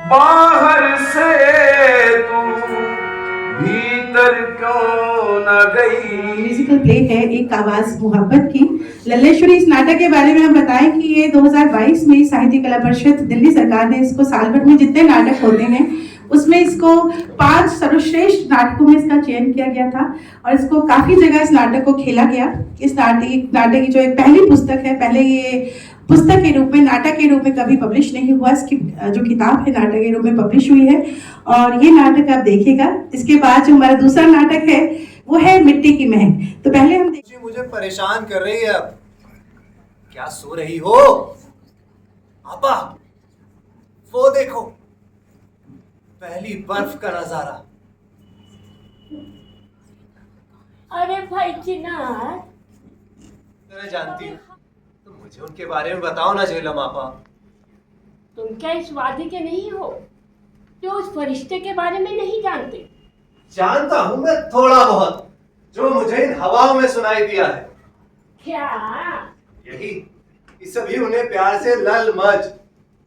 बाहर से तू भीतर क्यों न गई। म्यूजिकल प्ले है एक आवाज मोहब्बत की। लल्लेश्वरी इस नाटक के बारे में हम बताएं कि ये 2022 में साहित्य कला परिषद दिल्ली सरकार ने इसको साल भर में जितने नाटक होते हैं उसमें इसको 5 सर्वश्रेष्ठ नाटकों में इसका चयन किया गया था और इसको काफी जगह इस नाटक को खेला गया। इस नाटक की जो एक पहली पुस्तक है, पहले ये पुस्तक के रूप में, नाटक के रूप में कभी पब्लिश नहीं हुआ। इसकी जो किताब है नाटक के रूप में पब्लिश हुई है और ये नाटक आप देखिएगा। इसके बाद जो हमारा दूसरा नाटक है वो है मिट्टी की महक। तो पहले हम मुझे परेशान कर रही है। अब क्या सो रही हो? आपा, वो देखो, पहली बर्फ का नजारा। अरे भाई चिनार, तेरे जानती हो तो मुझे उनके बारे में बताओ ना झेलम आपा। तुम क्या इस वादी के नहीं हो जो उस फरिश्ते के बारे में नहीं जानते? जानता हूं मैं थोड़ा बहुत, जो मुझे इन हवाओं में सुनाई दिया है। क्या? यही कि सभी उन्हें प्यार से लल मज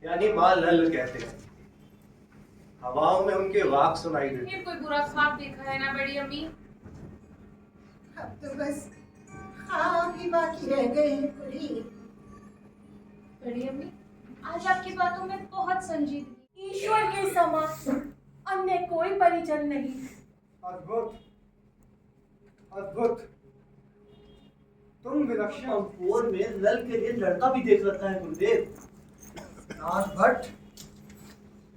यानी माँ लल कहते हैं। हवाओं में उनके वाक सुनाई देते। फिर कोई बुरा ख्वाब देखा है ना बड़ी अम्मी? अब तो बस ख्वाब ही बाकी रह गए हैं कुड़ी। बड़ी अम्मी, आज आपकी बातों में बहुत संजीदगी। ईश्वर के समान अन्य कोई परिजन नहीं। अद्भुत, अद्भुत। तुम विलक्षण। अंकुर में लल के लिए लड़का भी देख रखा है गुरुदेव। नाथ भट्ट,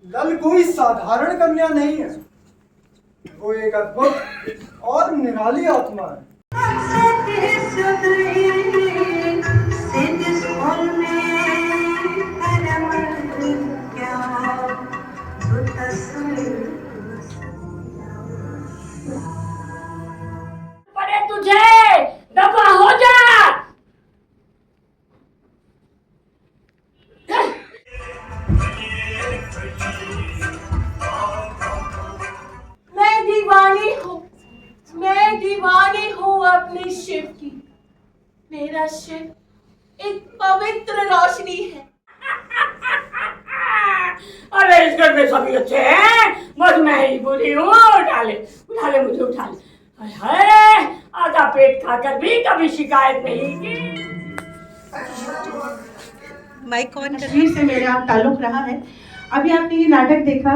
लल कोई साधारण कन्या नहीं है, वो एक अद्भुत और निराली आत्मा है। परे तुझे दफा हो जा। मैं दीवानी हूँ, मैं दीवानी हूँ अपने शिव की। मेरा शिव एक पवित्र रोशनी है। अरे इस घर में सभी अच्छे हैं, बस मैं ही बुरी हूँ। उठा ले मुझे, उठा ले। हाय, आधा पेट खाकर भी कभी शिकायत नहीं की। माइक ऑन कश्मीर से मेरा ताल्लुक रहा है। अभी आपने ये नाटक देखा,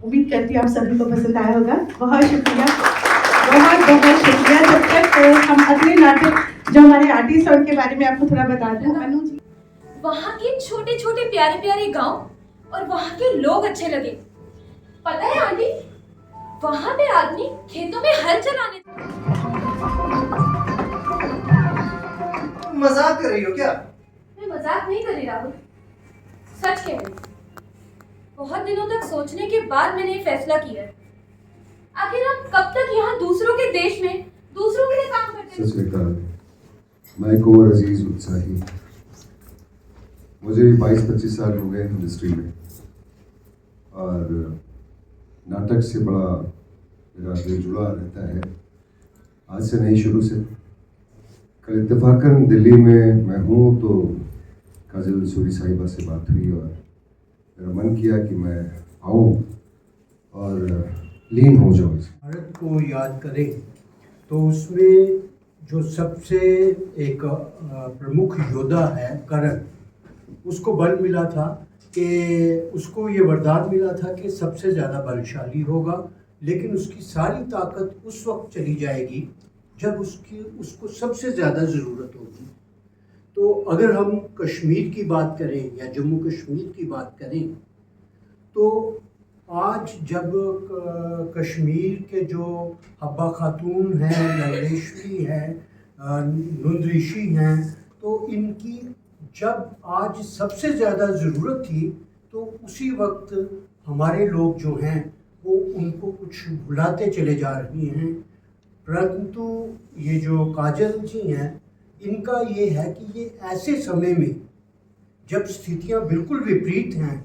उम्मीद करती हूँ आप सभी को पसंद आया होगा। बहुत शुक्रिया, बहुत बहुत शुक्रिया। जब तक हम अगले नाटक जो हमारे आर्टिस्ट हैं उनके बारे में आपको थोड़ा बता दूं। अनु जी, वहाँ के छोटे छोटे प्यारे प्यारे गांव और वहाँ के लोग अच्छे लगे। पता है आंटी, वहाँ पे आदमी खेतों में हल चलाने। मजाक कर रही हो क्या? मैं मजाक नहीं कर रही राहुल, सच कह रही। बहुत दिनों तक सोचने के बाद मैंने ये फैसला किया है। आखिर हम कब तक यहाँ दूसरों के देश में दूसरों के लिए काम करते हैं? सच में कहा, मैं एक उमर अजीज उत्साही, मुझे 22-25 साल हो गए इंडस्ट्री में और नाटक से बड़ा मेरा दिल जुड़ा रहता है। आज से नहीं, शुरू से। कल इत्तेफाकन दिल्ली में मैं हूँ तो काजल सूरी साहिबा से बात हुई और मेरा मन किया कि मैं आऊँ और लीन हो जाऊँ। भारत को याद करें तो उसमें जो सबसे एक प्रमुख योद्धा है करण, उसको बल मिला था कि उसको ये वरदान मिला था कि सबसे ज़्यादा बलशाली होगा, लेकिन उसकी सारी ताकत उस वक्त चली जाएगी जब उसको सबसे ज़्यादा ज़रूरत होगी। तो अगर हम कश्मीर की बात करें या जम्मू कश्मीर की बात करें तो आज जब कश्मीर के जो हब्बा खातून हैं, लल्लेश्वरी हैं, नुंद ऋषि हैं, तो इनकी जब आज सबसे ज़्यादा ज़रूरत थी तो उसी वक्त हमारे लोग जो हैं वो उनको कुछ भुलाते चले जा रहे हैं। परंतु ये जो काजल जी हैं, इनका ये है कि ये ऐसे समय में जब स्थितियां बिल्कुल विपरीत हैं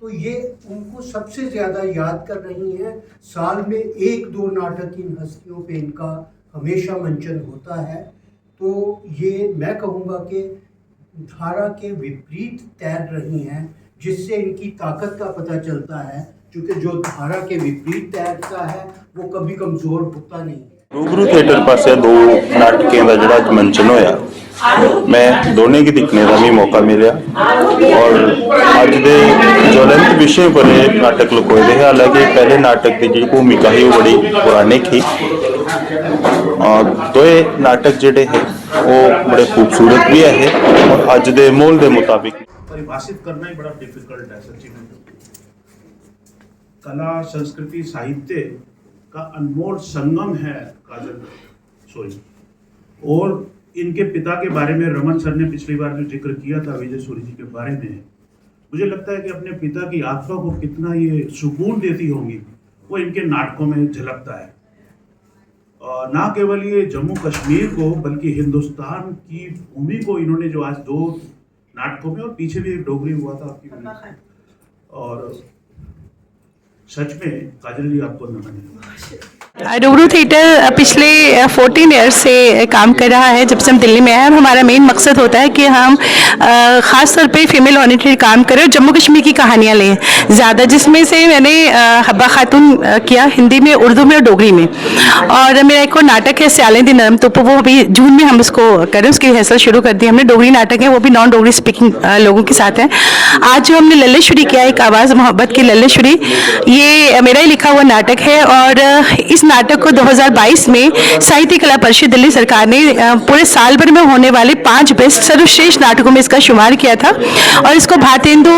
तो ये उनको सबसे ज़्यादा याद कर रही हैं। साल में 1-2 नाटक इन हस्तियों पे इनका हमेशा मंचन होता है। तो ये मैं कहूँगा कि धारा के विपरीत तैर रही हैं, जिससे इनकी ताकत का पता चलता है, क्योंकि जो धारा के विपरीत तैरता है वो कभी कमज़ोर होता नहीं है। रूबरू थिएटर पासे दो नाटकें का जिहड़ा मंचन होया, मैं दोने की दिखने का भी मौका मिला और अज दे ज्वलंत विषय पर नाटक लकोए दे। हालांकि पहले नाटक की जी भूमिका ही वो बड़ी पौराणिक ही, और दोए नाटक जिहड़े है वो बड़े खूबसूरत भी है और अज दे मोल के मुताबिक परिभाषित करना ही बड़ा डिफिकल्ट है सच्ची में। कला, संस्कृति, साहित्य का अनमोल संगम है काजल सोई। और इनके पिता के बारे में रमन सर ने पिछली बार जो जिक्र किया था विजय सूरी जी के बारे में, मुझे लगता है कि अपने पिता की आत्मा को कितना ये सुकून देती होंगी वो इनके नाटकों में झलकता है। और ना केवल ये जम्मू कश्मीर को बल्कि हिंदुस्तान की भूमि को इन्होंने जो आज दो नाटकों में, और पीछे भी एक डोगरी हुआ था आपकी, और सच में काजल जी आपको नमन है। रूबरू थिएटर पिछले 14 ईयर्स से काम कर रहा है जब से हम दिल्ली में आए, और हमारा मेन मकसद होता है कि हम ख़ास तौर पे फीमेल ओरिएंटेड काम करें और जम्मू कश्मीर की कहानियाँ लें ज़्यादा, जिसमें से मैंने हब्बा खातून किया हिंदी में, उर्दू में और डोगरी में। और मेरा एक और नाटक है स्यालें दी नरम तुप, वो अभी जून में हम उसको करें, उसकी रिहर्सल शुरू कर दी हमने। डोगरी नाटक है, वो भी नॉन डोगरी स्पीकिंग लोगों के साथ है। आज जो हमने लल्लेश्वरी किया, एक आवाज़ मोहब्बत की लल्लेश्वरी, ये मेरा ही लिखा हुआ नाटक है। और इस नाटक को 2022 में साहित्य कला परिषद दिल्ली सरकार ने पूरे साल भर में होने वाले 5 बेस्ट सर्वश्रेष्ठ नाटकों में इसका शुमार किया था, और इसको भारतेंदु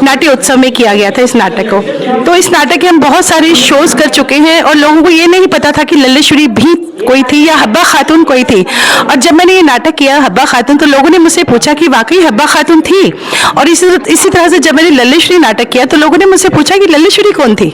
नाट्य उत्सव में किया गया था इस नाटक को। तो इस नाटक के हम बहुत सारे शोज कर चुके हैं, और लोगों को ये नहीं पता था कि लल्लेश्वरी भी कोई थी या हब्बा खातून कोई थी। और जब मैंने ये नाटक किया हब्बा खातून, तो लोगों ने मुझसे पूछा कि वाकई हब्बा खातून थी। और इसी तरह से जब मैंने लल्लेश्वरी नाटक किया तो लोगों ने मुझसे पूछा कि लल्लेश्वरी कौन थी।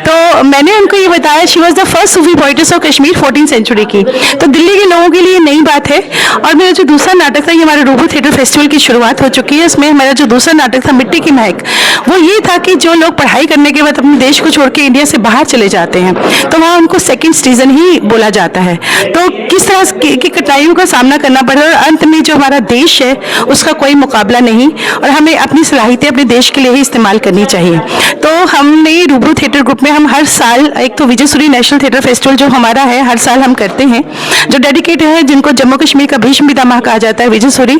तो मैंने उनको ये बताया she was the first Sufi poetess of Kashmir 14th century की। तो दिल्ली के लोगों के लिए नई बात है। और मेरा जो दूसरा नाटक था, ये हमारे रूबरू थिएटर फेस्टिवल की शुरुआत हो चुकी है। इसमें मेरा जो दूसरा नाटक था मिट्टी की महक, वो ये था कि जो लोग पढ़ाई करने के बाद अपने देश को छोड़ के इंडिया से बाहर चले जाते हैं तो वहाँ उनको सेकेंड सिटीजन ही बोला जाता है। तो किस तरह की कठिनाइयों का सामना करना पड़ा, और अंत में जो हमारा देश है उसका कोई मुकाबला नहीं, और हमें अपनी सलाहियतें अपने देश के लिए ही इस्तेमाल करनी चाहिए। तो हमने रूबरू थिएटर ग्रुप में हम हर साल, एक तो विजय सूरी नेशनल थिएटर फेस्टिवल जो हमारा है हर साल हम करते हैं, जो डेडिकेट है, जिनको जम्मू कश्मीर का भीष्म पितामह कहा जाता है विजय सूरी,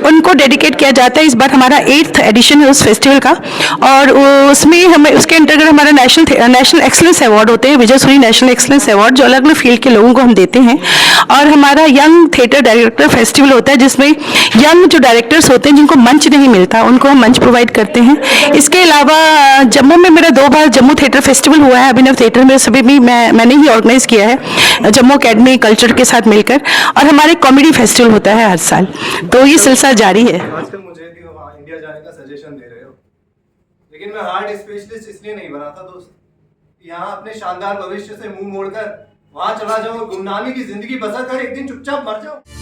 उनको डेडिकेट किया जाता है। इस बार हमारा 8th एडिशन है उस फेस्टिवल का, और उसमें हमें उसके अंतर्गत हमारा नेशनल एक्सलेंस अवार्ड होते हैं, विजय सूरी नेशनल एक्सलेंस अवार्ड, जो अलग अलग फील्ड के लोगों को हम देते हैं। और हमारा यंग थिएटर डायरेक्टर फेस्टिवल होता है, जिसमें यंग जो डायरेक्टर्स होते हैं जिनको मंच नहीं मिलता उनको हम मंच प्रोवाइड करते हैं। इसके अलावा जम्मू में मेरा 2 बार जम्मू थिएटर फेस्टिवल हुआ है अभिनव थिएटर में, सभी भी मैंने ही ऑर्गेनाइज किया है जम्मू अकेडमी कल्चर के साथ मिलकर। और हमारे कॉमेडी फेस्टिवल होता है हर साल, तो ये सिलसिला जारी है। आजकल मुझे भी इंडिया जाने का सजेशन दे रहे हो, लेकिन मैं हार्ट स्पेशलिस्ट इसलिए नहीं बना था दोस्त, यहाँ अपने शानदार भविष्य से मुंह मोड़कर वहां चला जाऊं, गुमनामी की जिंदगी बसर कर एक दिन चुपचाप मर जाऊं।